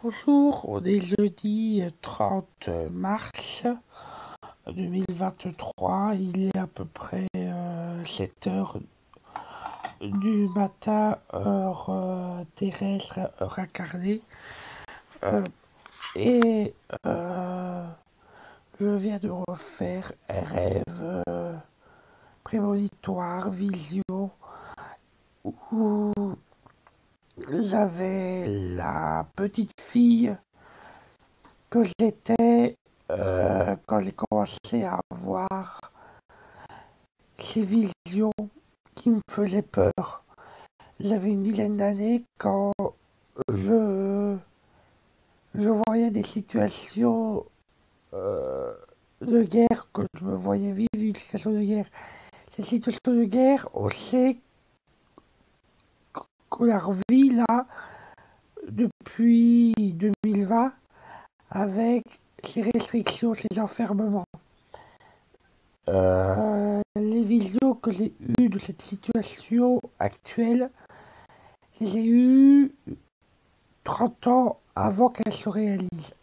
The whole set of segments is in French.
Bonjour, on est jeudi 30 mars 2023. Il est à peu près 7 heures du matin, heure terrestre, heure incarnée. Euh, et je viens de refaire un rêve prémonitoire, vision, où j'avais la petite fille que j'étais quand j'ai commencé à avoir ces visions qui me faisaient peur. J'avais une dizaine d'années quand je, je voyais des situations euh, de guerre, que je me voyais vivre une situation de guerre. Ces situations de guerre, on sait qu'on la revit là depuis 2020 avec ces restrictions, ces enfermements. Les visions que j'ai eues de cette situation actuelle, j'ai eu 30 ans avant qu'elle se réalise.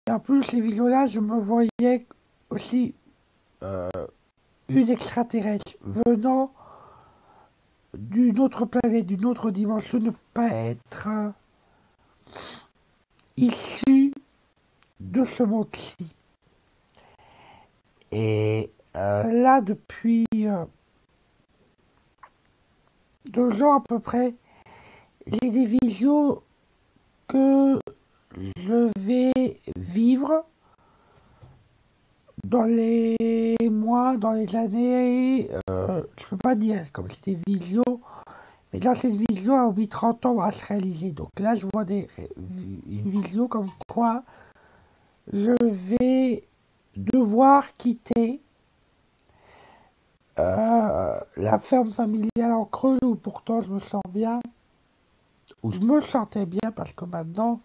Et en plus, les visions-là, je me voyais aussi euh, une extraterrestre venant d'une autre planète, d'une autre dimension, ne pas être issue de ce monde-ci. Et là, depuis 2 ans à peu près, j'ai des visions que je vais vivre dans les mois, dans les années, je peux pas dire comme c'était vision, mais dans cette vision, elle a mis 30 ans à se réaliser. Donc là, je vois une vision comme quoi je vais devoir quitter la ferme familiale en Creuse où pourtant je me sens bien, où je me sentais bien parce que maintenant,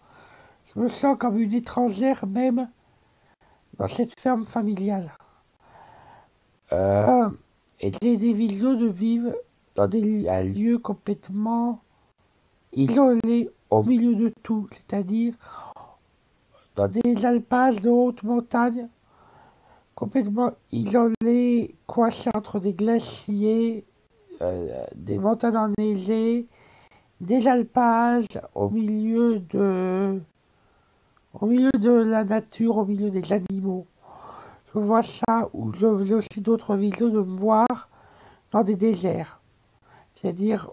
je me sens comme une étrangère même dans cette ferme familiale. Euh, et des visions de vivre dans un lieu complètement isolé au milieu de tout, c'est-à-dire dans des alpages de haute montagne, complètement isolé, coincé entre des glaciers, des montagnes enneigées, des alpages au milieu de la nature, au milieu des animaux. Je vois ça, ou je vois aussi d'autres visions de me voir dans des déserts. C'est-à-dire,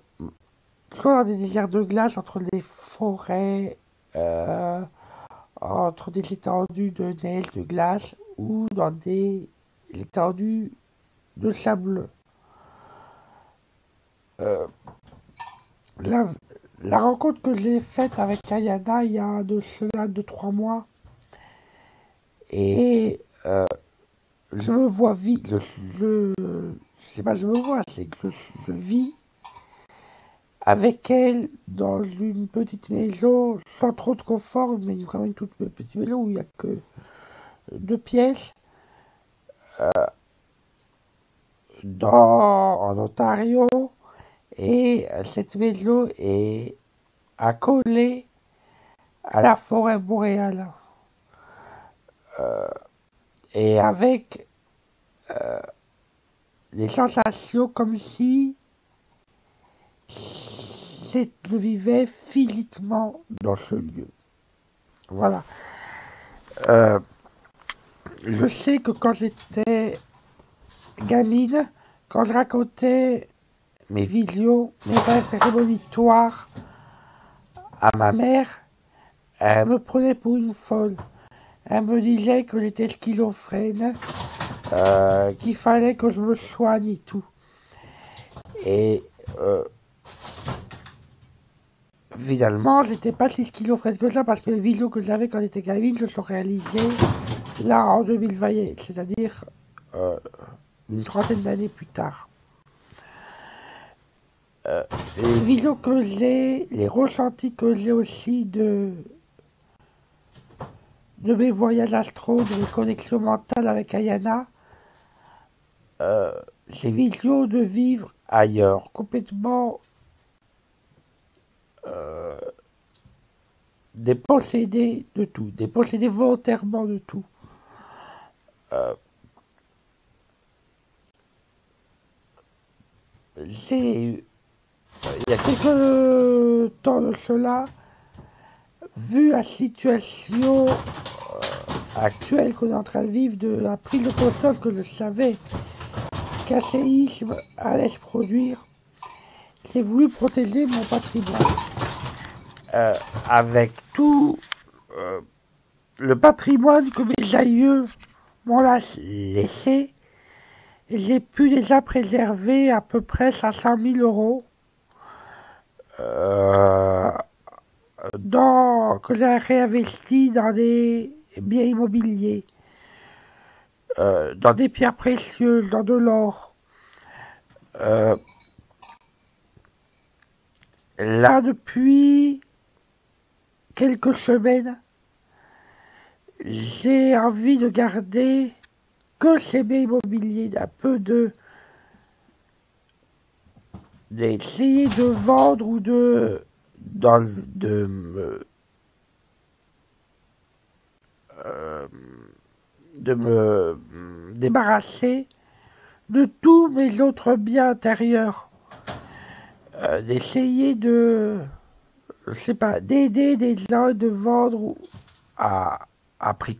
soit dans des déserts de glace, entre des forêts, euh, entre des étendues de neige, de glace, ou dans des étendues de sable. Euh, la, la rencontre que j'ai faite avec Ayana il y a de cela 2-3 mois, et je me vois vivre, je sais pas, je me vois, c'est que je vis avec elle dans une petite maison sans trop de confort, mais vraiment une toute petite maison où il n'y a que 2 pièces en Ontario, et cette maison est accolée à la forêt boréale et avec des sensations comme si je vivais physiquement dans ce lieu. Voilà. Euh, je sais que quand j'étais gamine, quand je racontais mes visions, mes rêves prémonitoires à ma mère, elle me prenait pour une folle. Elle me disait que j'étais schizophrène, qu'il fallait que je me soigne et tout. Et finalement, j'étais pas si schizophrène que ça parce que les visions que j'avais quand j'étais gamine se sont réalisées là en 2020, c'est-à-dire euh, une trentaine d'années plus tard. Les visions que j'ai, les ressentis que j'ai aussi de mes voyages astro, de mes connexions mentales avec Ayana, euh, ces visions de vivre ailleurs, complètement dépossédé de tout, dépossédé volontairement de tout. J'ai, il y a quelques temps de cela, vu la situation actuelle qu'on est en train de vivre de la prise de conscience que je savais qu'un séisme allait se produire, j'ai voulu protéger mon patrimoine. Avec tout le patrimoine que mes aïeux m'ont laissé, j'ai pu déjà préserver à peu près 500 000 euros que j'ai réinvesti dans des biens immobiliers, dans des pierres précieuses, dans de l'or. Là, depuis quelques semaines, j'ai envie de garder que ces biens immobiliers, d'essayer de vendre ou de me débarrasser de tous mes autres biens intérieurs, d'essayer de, je sais pas, d'aider des gens, de vendre à prix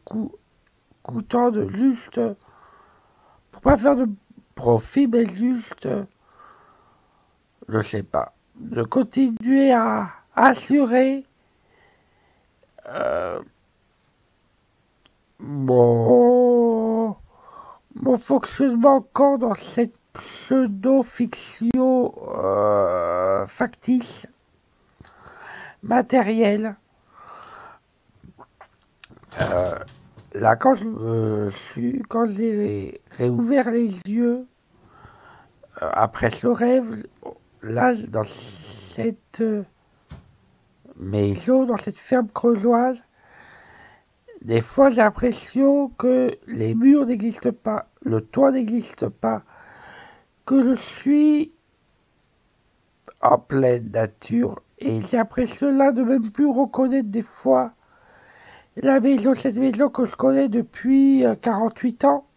coûtant de juste, pour pas faire de profit, mais juste, je sais pas, de continuer à assurer mon fonctionnement encore dans cette pseudo-fiction factice, matérielle. Là, quand j'ai réouvert les yeux après ce rêve, là, dans cette maison, dans cette ferme creusoise, des fois j'ai l'impression que les murs n'existent pas, le toit n'existe pas, que je suis en pleine nature et j'ai l'impression là de même plus reconnaître des fois la maison, cette maison que je connais depuis 48 ans.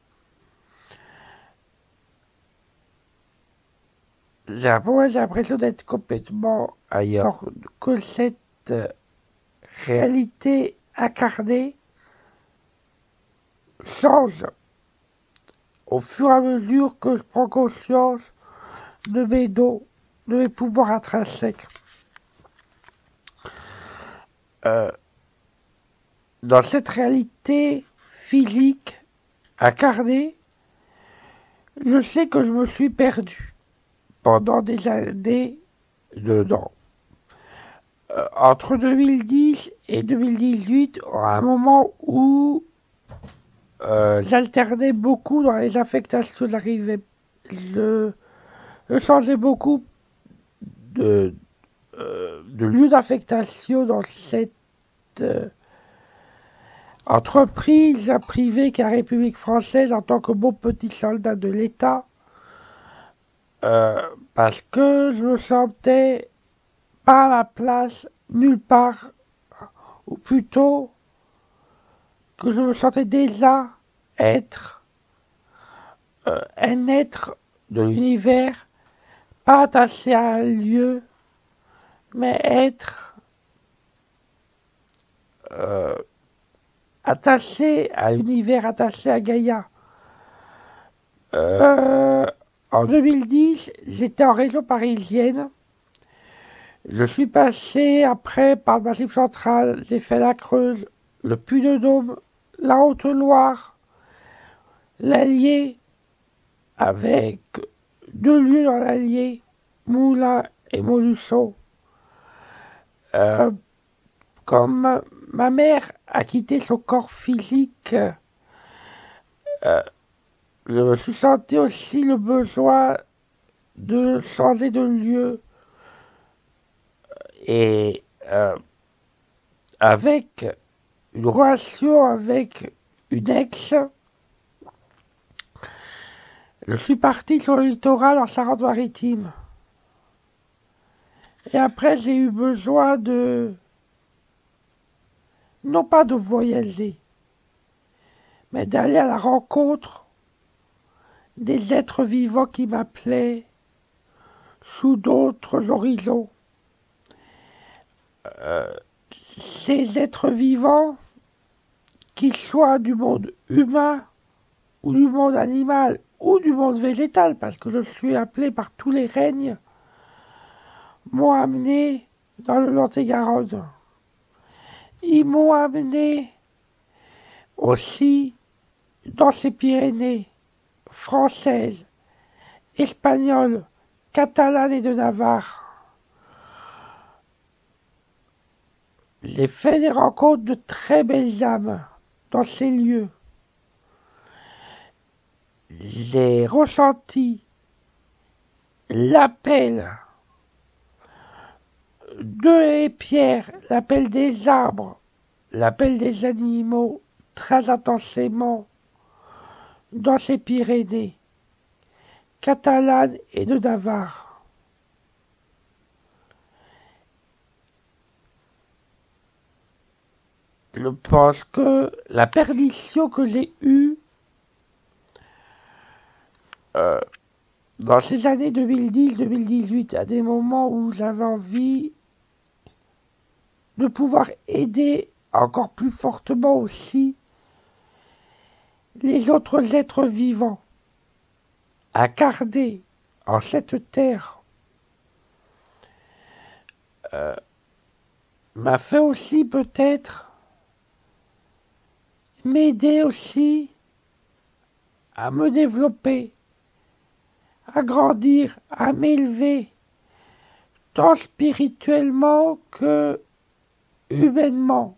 J'ai l'impression d'être complètement ailleurs, que cette réalité incarnée change au fur et à mesure que je prends conscience de mes dons, de mes pouvoirs intrinsèques. Dans cette réalité physique incarnée, je sais que je me suis perdu pendant des années dedans. Entre 2010 et 2018, à un moment où j'alternais beaucoup dans les affectations, je changeais beaucoup de lieu d'affectation dans cette entreprise privée qu'est la République française en tant que bon petit soldat de l'État, parce que je me sentais pas à ma place nulle part, ou plutôt que je me sentais déjà être un être de l'univers, pas attaché à un lieu, mais être attaché à l'univers, attaché à Gaïa. En 2010, j'étais en région parisienne. Je suis passé après par le Massif central, j'ai fait la Creuse, le Puy-de-Dôme, la Haute-Loire, l'Allier, avec 2 lieux dans l'Allier, Moulins et Montluçon. Comme ma mère a quitté son corps physique, je me suis senti aussi le besoin de changer de lieu. Et avec une relation avec une ex, je suis parti sur le littoral en Charente-Maritime. Et après, j'ai eu besoin de non pas de voyager, mais d'aller à la rencontre des êtres vivants qui m'appelaient sous d'autres horizons. Ces êtres vivants, qu'ils soient du monde humain, ou du monde animal, ou du monde végétal, parce que je suis appelé par tous les règnes, m'ont amené dans le Lot-et-Garonne. Ils m'ont amené aussi dans ces Pyrénées françaises, espagnoles, catalanes et de Navarre. J'ai fait des rencontres de très belles âmes dans ces lieux. J'ai ressenti l'appel de les pierres, l'appel des arbres, l'appel des animaux très intensément dans ces Pyrénées catalanes et de Navarre. Je pense que la perdition que j'ai eue dans ces années 2010-2018, à des moments où j'avais envie de pouvoir aider encore plus fortement aussi les autres êtres vivants, incarnés en cette terre, m'a fait aussi peut-être m'aider aussi à me développer, à grandir, à m'élever, tant spirituellement que humainement.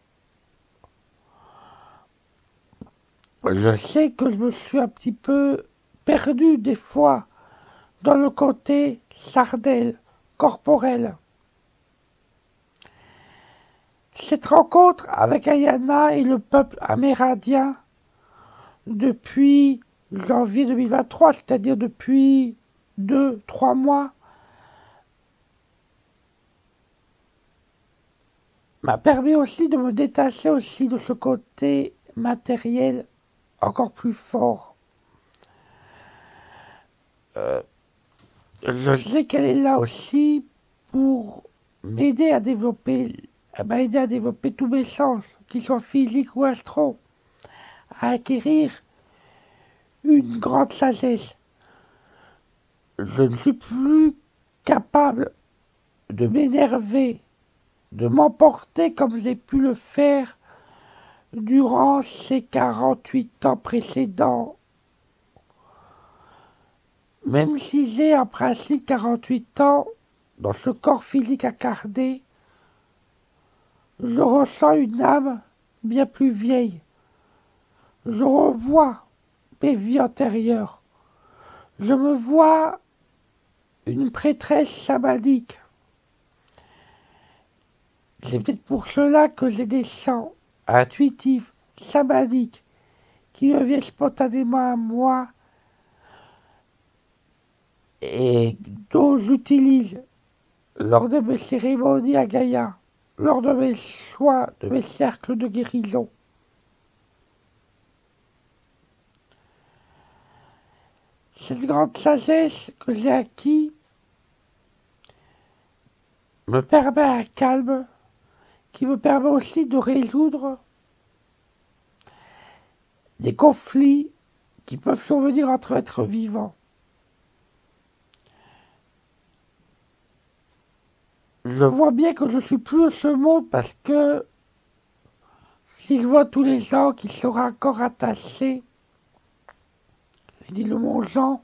Je sais que je me suis un petit peu perdu des fois dans le côté sardelle, corporel. Cette rencontre avec Ayana et le peuple amérindien depuis janvier 2023, c'est-à-dire depuis 2-3 mois, m'a permis aussi de me détacher aussi de ce côté matériel encore plus fort. Je sais qu'elle est là aussi pour m'aider à développer, tous mes sens, qu'ils soient physiques ou astro, à acquérir une grande sagesse. Je ne suis plus capable de m'énerver, de m'emporter comme j'ai pu le faire durant ces 48 ans précédents. Même si j'ai en principe 48 ans, dans ce corps physique incarné, je ressens une âme bien plus vieille. Je revois mes vies antérieures. Je me vois une prêtresse chamanique. C'est peut-être pour cela que j'ai des chants intuitifs, chamaniques, qui me viennent spontanément à moi et dont j'utilise lors de mes cérémonies à Gaïa, lors de mes choix, de mes cercles de guérison. Cette grande sagesse que j'ai acquise me permet un calme qui me permet aussi de résoudre des conflits qui peuvent survenir entre êtres vivants. Je vois bien que je suis plus de ce monde parce que si je vois tous les gens qui sont encore attachés, je dis le mot Jean,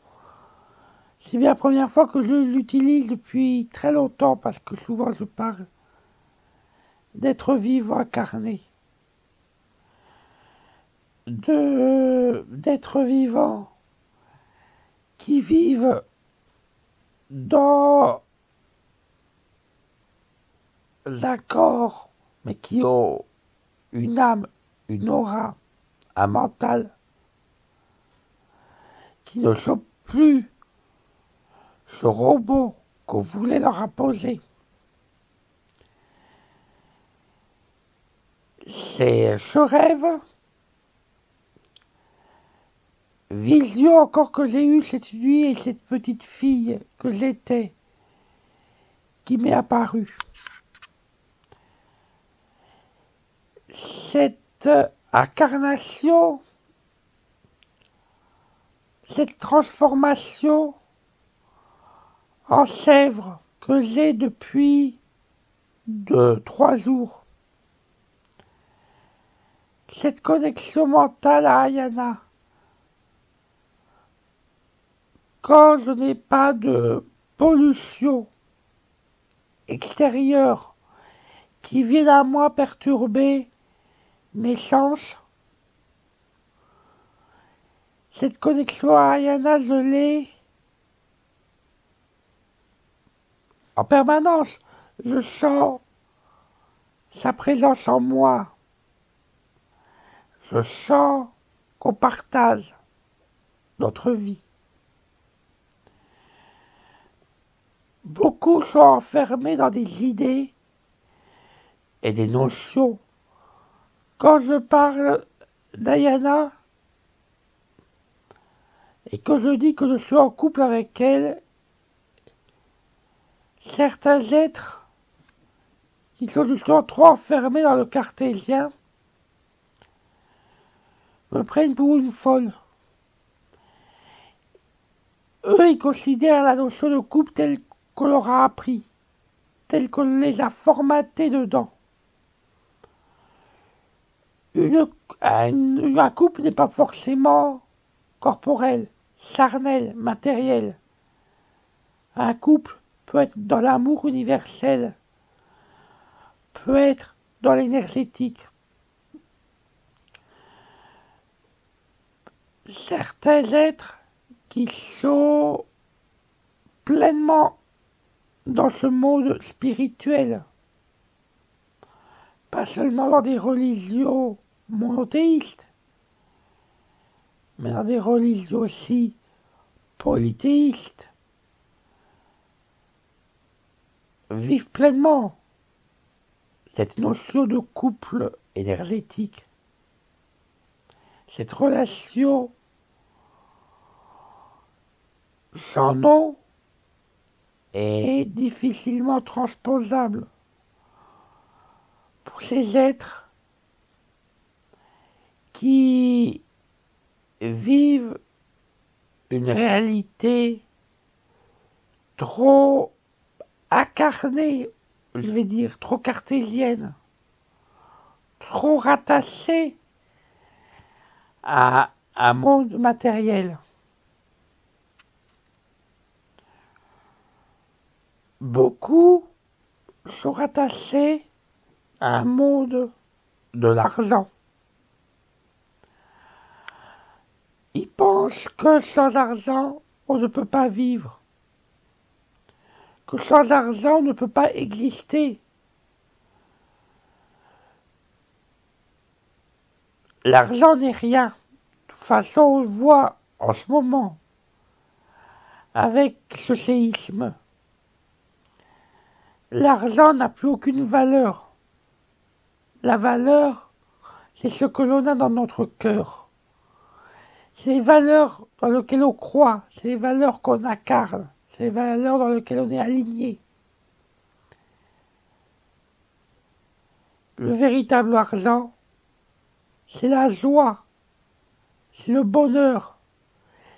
c'est bien la première fois que je l'utilise depuis très longtemps parce que souvent je parle d'êtres vivants incarnés. D'êtres vivants qui vivent dans un corps, mais qui ont une âme, une aura, un mental, qui ne sont plus ce robot qu'on voulait leur imposer. C'est ce rêve, vision encore que j'ai eue cette nuit et cette petite fille que j'étais, qui m'est apparue. Cette incarnation, cette transformation en chèvre que j'ai depuis 3 jours. Cette connexion mentale à Ayana. Quand je n'ai pas de pollution extérieure qui vienne à moi perturber mes sens, cette connexion à Ayana, je l'ai en permanence. Je sens sa présence en moi. Je sens qu'on partage notre vie. Beaucoup sont enfermés dans des idées et des notions. Quand je parle d'Ayana et que je dis que je suis en couple avec elle, certains êtres qui sont justement trop enfermés dans le cartésien me prennent pour une folle. Eux, ils considèrent la notion de couple telle qu'on leur a appris, telle qu'on les a formatés dedans. Un couple n'est pas forcément corporel, charnel, matériel. Un couple peut être dans l'amour universel, peut être dans l'énergétique. Certains êtres qui sont pleinement dans ce monde spirituel, pas seulement dans des religions monothéistes, mais dans des religions aussi polythéistes, vivent pleinement cette notion de couple énergétique, cette relation sans nom est difficilement transposable pour ces êtres qui vivent une réalité trop incarnée, je vais dire, trop cartésienne, trop rattachée à un monde matériel. Beaucoup sont rattachés à un monde de l'argent. Ils pensent que sans argent, on ne peut pas vivre, que sans argent, on ne peut pas exister. L'argent n'est rien. De toute façon, on le voit en ce moment avec ce séisme. L'argent n'a plus aucune valeur. La valeur, c'est ce que l'on a dans notre cœur. C'est les valeurs dans lesquelles on croit, c'est les valeurs qu'on incarne, c'est les valeurs dans lesquelles on est aligné. Le véritable argent, c'est la joie, c'est le bonheur,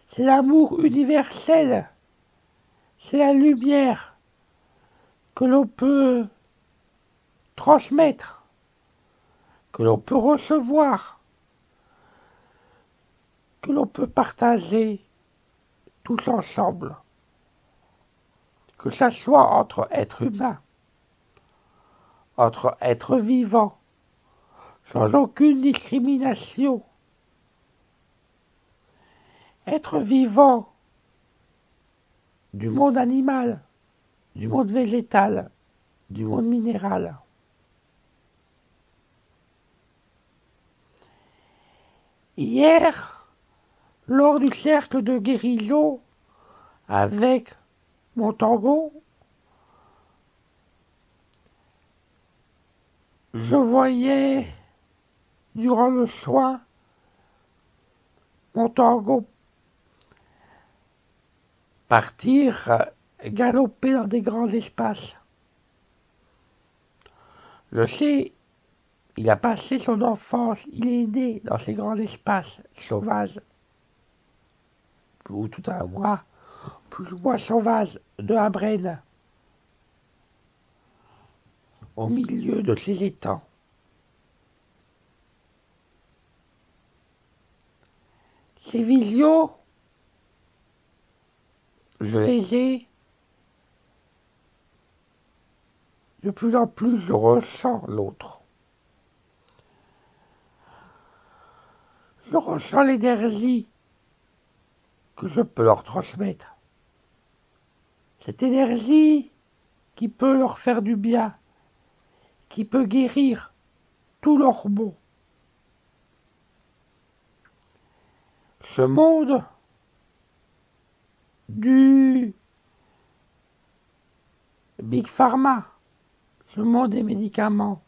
c'est l'amour universel, c'est la lumière que l'on peut transmettre, que l'on peut recevoir, que l'on peut partager tous ensemble. Que ça soit entre êtres humains, entre êtres vivants, sans aucune discrimination. Être vivant du monde animal, du monde végétal, du monde minéral. Hier, lors du cercle de guérison avec mon tango, je voyais durant le soin, mon tango, partir galoper dans des grands espaces. Je sais, il a passé son enfance, il est né dans ces grands espaces sauvages, ou tout à moi, plus ou moins sauvages, de la Brenne, au milieu de ces étangs. Ces visions, je les ai, de plus en plus je ressens l'autre. Je ressens l'énergie que je peux leur transmettre. Cette énergie qui peut leur faire du bien, qui peut guérir tous leurs maux. Ce monde du Big Pharma, ce monde des médicaments,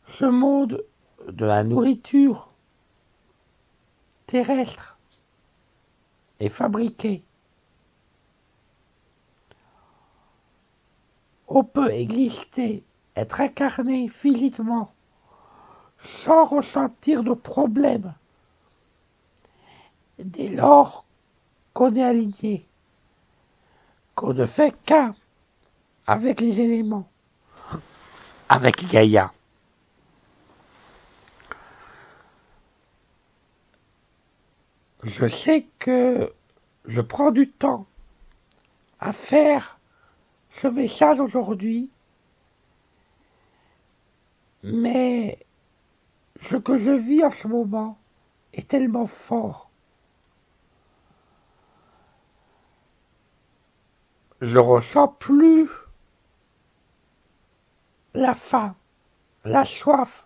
ce monde de la nourriture terrestre et fabriquée. On peut exister, être incarné physiquement, sans ressentir de problème, dès lors qu'on est aligné, qu'on ne fait qu'un avec les éléments, avec Gaïa. Je sais que je prends du temps à faire ce message aujourd'hui, mais ce que je vis en ce moment est tellement fort. Je ressens plus la faim, la soif.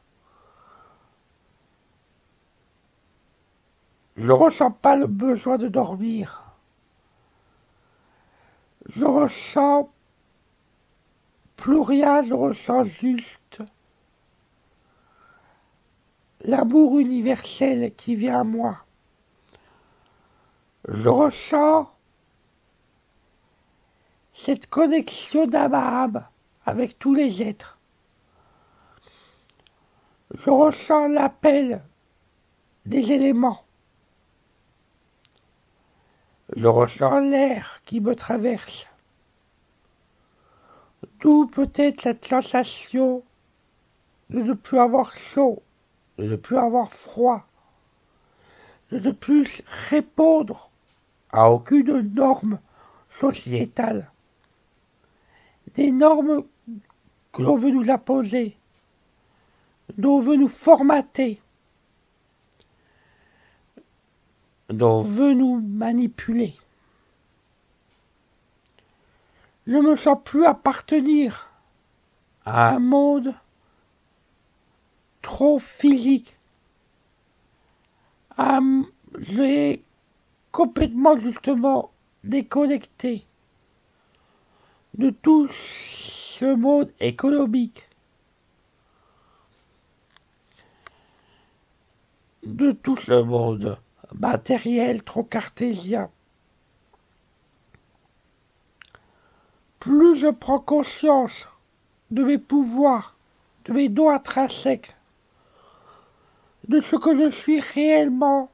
Je ressens pas le besoin de dormir. Je ressens plus rien, je ressens juste l'amour universel qui vient à moi. Je ressens cette connexion d'âme à âme avec tous les êtres. Je ressens l'appel des éléments. Je ressens l'air qui me traverse. D'où peut-être cette sensation de ne plus avoir chaud, de ne plus avoir froid, de ne plus répondre à aucune norme sociétale. Des normes que l'on veut nous imposer, dont on veut nous formater, dont on veut nous manipuler. Je ne me sens plus appartenir à un monde trop physique. J'ai complètement justement déconnecté de tout ce monde économique, de tout ce monde matériel trop cartésien. Plus je prends conscience de mes pouvoirs, de mes dons intrinsèques, de ce que je suis réellement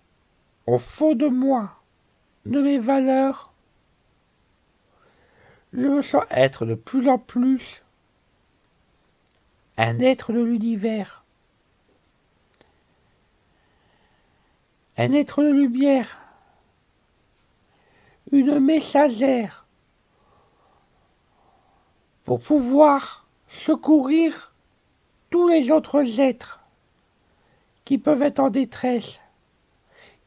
au fond de moi, de mes valeurs, je me sens être de plus en plus un être de l'univers, un être de lumière, une messagère pour pouvoir secourir tous les autres êtres qui peuvent être en détresse,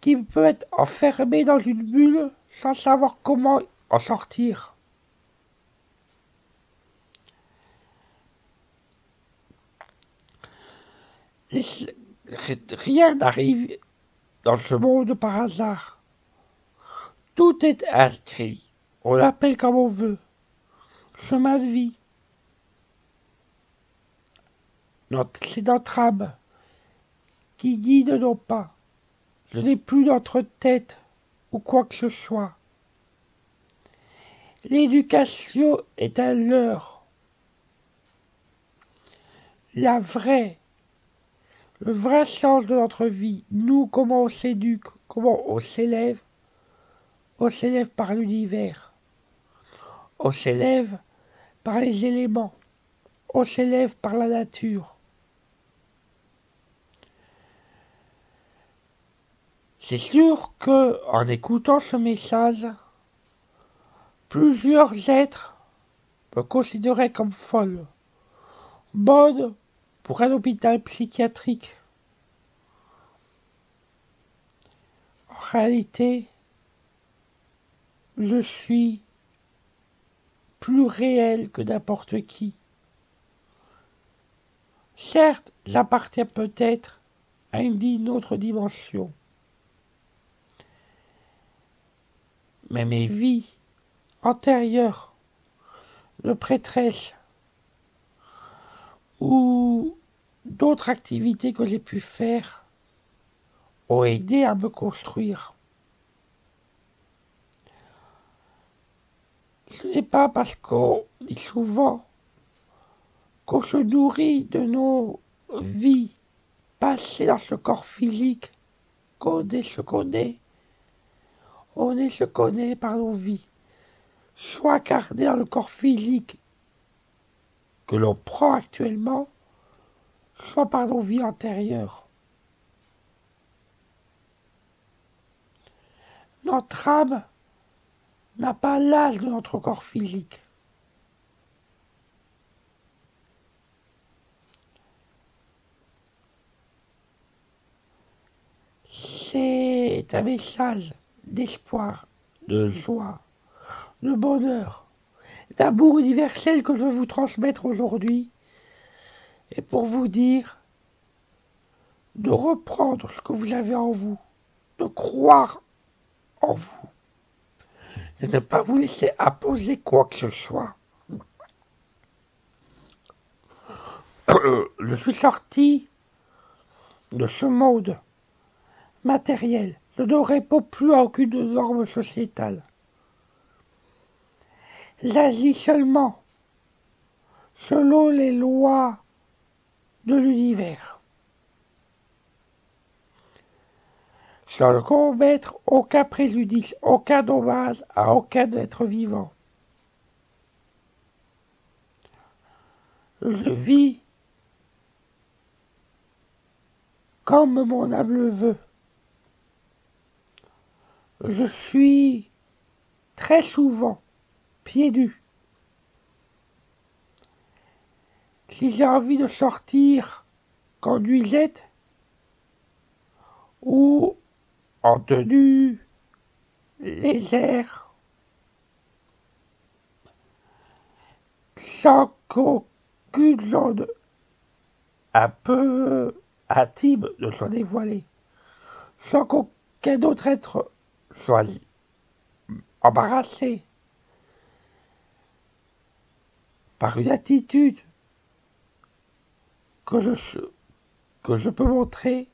qui peuvent être enfermés dans une bulle sans savoir comment en sortir. Rien n'arrive dans ce monde par hasard. Tout est inscrit. On l'appelle comme on veut. Chemin de vie. C'est notre âme qui guident nos pas. Je n'ai plus notre tête ou quoi que ce soit. L'éducation est un leurre. Le vrai sens de notre vie, nous, comment on s'éduque, comment on s'élève par l'univers. On s'élève par les éléments. On s'élève par la nature. C'est sûr que, en écoutant ce message, plusieurs êtres me considéraient comme folle, bonne pour un hôpital psychiatrique. En réalité, je suis plus réel que n'importe qui. Certes, j'appartiens peut-être à une autre dimension, mais mes vies antérieures de prêtresse ou d'autres activités que j'ai pu faire ont aidé à me construire. Ce n'est pas parce qu'on dit souvent qu'on se nourrit de nos vies passées dans ce corps physique qu'on est ce qu'on est. On est ce qu'on est par nos vies, soit incarné dans le corps physique que l'on prend actuellement, soit par nos vies antérieures. Notre âme n'a pas l'âge de notre corps physique. C'est un message d'espoir, de joie, de bonheur, d'amour universel que je veux vous transmettre aujourd'hui, et pour vous dire de reprendre ce que vous avez en vous, de croire en vous, de ne pas vous laisser imposer quoi que ce soit. Je suis sorti de ce monde matériel. Je ne réponds plus à aucune norme sociétale. J'agis seulement selon les lois de l'univers, sans commettre aucun préjudice, aucun dommage à aucun être vivant. Je vis comme mon âme le veut. Je suis très souvent pieds nus. Si j'ai envie de sortir en nuisette ou en tenue légère, sans qu'aucune zone un peu intime ne soit dévoilée, sans qu'aucun autre être soit embarrassé par une attitude que je peux montrer,